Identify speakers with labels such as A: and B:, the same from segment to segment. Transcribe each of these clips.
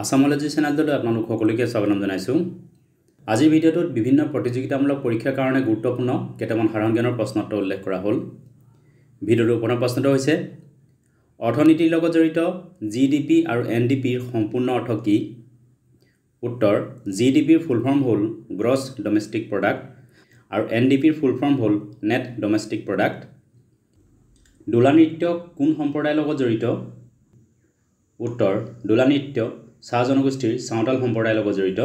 A: আসামোলজি চেনেলটোত আপোনালোক সকলোকে স্বাগতম জনাইছো। আজিৰ ভিডিঅ'টোত বিভিন্ন প্ৰতিযোগিতামূলক পৰীক্ষাৰ কাৰণে গুৰুত্বপূৰ্ণ কেইটামান সাধাৰণ জ্ঞানৰ প্ৰশ্নোত্তৰ উল্লেখ কৰা হ'ল। ভিডিঅ'টোৰ প্ৰথম প্ৰশ্নটো হৈছে অৰ্থনীতিৰ লগত জড়িত জিডিপি আৰু এনডিপিৰ সম্পূৰ্ণ অৰ্থ কি? উত্তৰ জিডিপিৰ ফুল ফৰ্ম হ'ল গ্ৰছ ডমেষ্টিক প্ৰডাক্ট আৰু এনডিপিৰ ফুল ফৰ্ম হ'ল নেট ডমেষ্টিক প্ৰডাক্ট। দোলা নৃত্য কোন সম্প্ৰদায়ৰ লগত জড়িত? উত্তৰ দোলা নৃত্য চাহ জনগোষ্ঠীৰ চাওতাল সম্প্ৰদায়ৰ লগত জড়িত।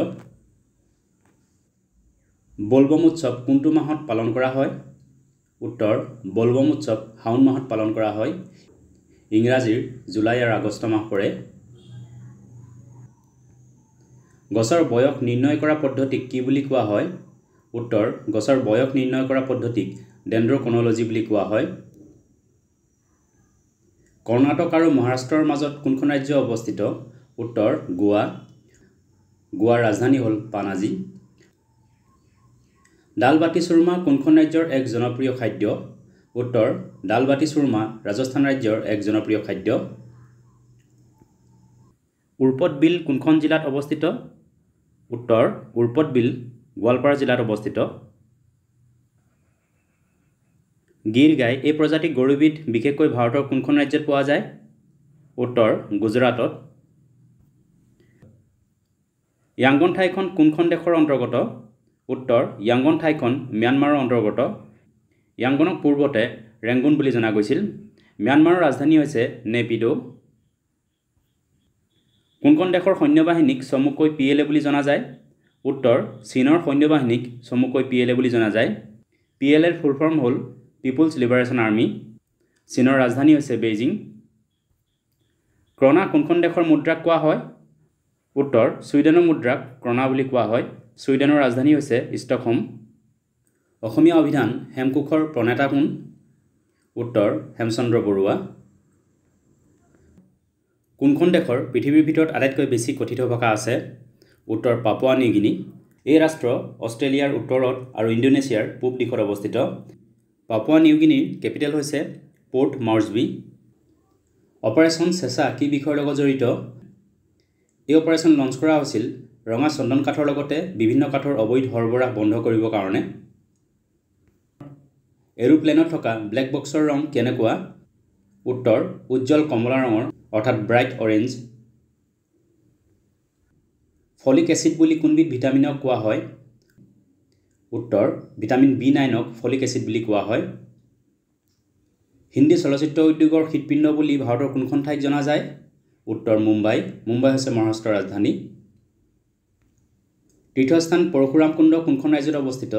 A: বলবম উৎসৱ কোনটো মাহত পালন কৰা হয়? উত্তৰ বলবম উৎসৱ শাওন মাহত পালন কৰা হয়। ইংৰাজীৰ জুলাই আৰু আগষ্ট মাহ পৰে। গছৰ বয়স নিৰ্ণয় কৰা পদ্ধতিক কি বুলি কোৱা হয়? উত্তৰ গছৰ বয়স নিৰ্ণয় কৰা পদ্ধতিক ডেন্ড্ৰক্ৰনলজি বুলি কোৱা হয়। কৰ্ণাটক আৰু মহাৰাষ্ট্ৰৰ মাজত কোনখন ৰাজ্য অৱস্থিত? উত্তৰ গোৱা। গোৱাৰ ৰাজধানী হ'ল পানাজী। দাল বাটি চুৰমা কোনখন ৰাজ্যৰ এক জনপ্ৰিয় খাদ্য? উত্তৰ দাল বাটি চুৰমা ৰাজস্থান ৰাজ্যৰ এক জনপ্ৰিয় খাদ্য। উৰ্পদ বিল কোনখন জিলাত অৱস্থিত? উত্তৰ উৰ্পদ বিল গোৱালপাৰা জিলাত অৱস্থিত। গিৰ গাই এই প্ৰজাতিৰ গৰুবিধ বিশেষকৈ ভাৰতৰ কোনখন ৰাজ্যত পোৱা যায়? উত্তৰ গুজৰাটত। য়াংগন ঠাইখন কোনখন দেশৰ অন্তৰ্গত? উত্তৰ য়াংগন ঠাইখন ম্যানমাৰৰ অন্তৰ্গত। য়াংগনক পূৰ্বতে ৰেংগুন বুলি জনা গৈছিল। ম্যানমাৰৰ ৰাজধানী হৈছে নেপিডো। কোনখন দেশৰ সৈন্যবাহিনীক চমুকৈ PLA বুলি জনা যায়? উত্তৰ চীনৰ সৈন্যবাহিনীক চমুকৈ PLA বুলি জনা যায়। PLAৰ ফুল ফৰ্ম হ'ল পিপুলছ লিবাৰেশ্যন আৰ্মি। চীনৰ ৰাজধানী হৈছে বেইজিং। ক্ৰনা কোনখন দেশৰ মুদ্ৰাক কোৱা হয়? উত্তৰ ছুইডেনৰ মুদ্ৰাক ক্ৰনা বুলি কোৱা হয়। ছুইডেনৰ ৰাজধানী হৈছে ষ্টকহোম। অসমীয়া অভিধান হেমকোষৰ প্ৰণেতা কোন? উত্তৰ হেমচন্দ্ৰ বৰুৱা। কোনখন দেশৰ পৃথিৱীৰ ভিতৰত আটাইতকৈ বেছি কথিত ভাষা আছে? উত্তৰ পাপুৱা নিউ গিনি। এই ৰাষ্ট্ৰ অষ্ট্ৰেলিয়াৰ উত্তৰত আৰু ইণ্ডোনেছিয়াৰ পূব দিশত অৱস্থিত। পাপুৱা নিউ গিনিৰ কেপিটেল হৈছে পৰ্ট মৰ্ছবি। অপাৰেশ্যন চেছা কি বিষয়ৰ লগত জড়িত? এই অপাৰেশ্যন লঞ্চ কৰা হৈছিল ৰঙা চন্দন কাঠৰ লগতে বিভিন্ন কাঠৰ অবৈধ সৰবৰাহ বন্ধ কৰিবৰ কাৰণে। এৰোপ্লেনত থকা ব্লেক বক্সৰ ৰং কেনেকুৱা? উত্তৰ উজ্জ্বল কমলা ৰঙৰ অৰ্থাৎ ব্ৰাইট অৰেঞ্জ। ফলিক এচিড বুলি কোনবিধ ভিটামিনক কোৱা হয়? উত্তৰ ভিটামিন B9ক ফলিক এচিড বুলি কোৱা হয়। হিন্দী চলচ্চিত্ৰ উদ্যোগৰ হৃদপিণ্ড বুলি ভাৰতৰ কোনখন ঠাইক জনা যায়? উত্তৰ মুম্বাই। মুম্বাই হৈছে মহাৰাষ্ট্ৰৰ ৰাজধানী। তীৰ্থস্থান পৰশুৰাম কুণ্ড কোনখন ৰাজ্যত অৱস্থিত?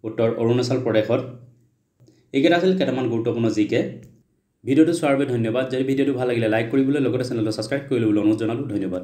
A: উত্তৰ অৰুণাচল প্ৰদেশত। এইকেইটা আছিল কেইটামান গুৰুত্বপূৰ্ণ জিকে। ভিডিঅ'টো চোৱাৰ বাবে ধন্যবাদ। যদি ভিডিঅ'টো ভাল লাগিলে লাইক কৰিবলৈ লগতে চেনেলটো ছাবস্ক্ৰাইব কৰি ল'বলৈ অনুৰোধ জনালোঁ। ধন্যবাদ।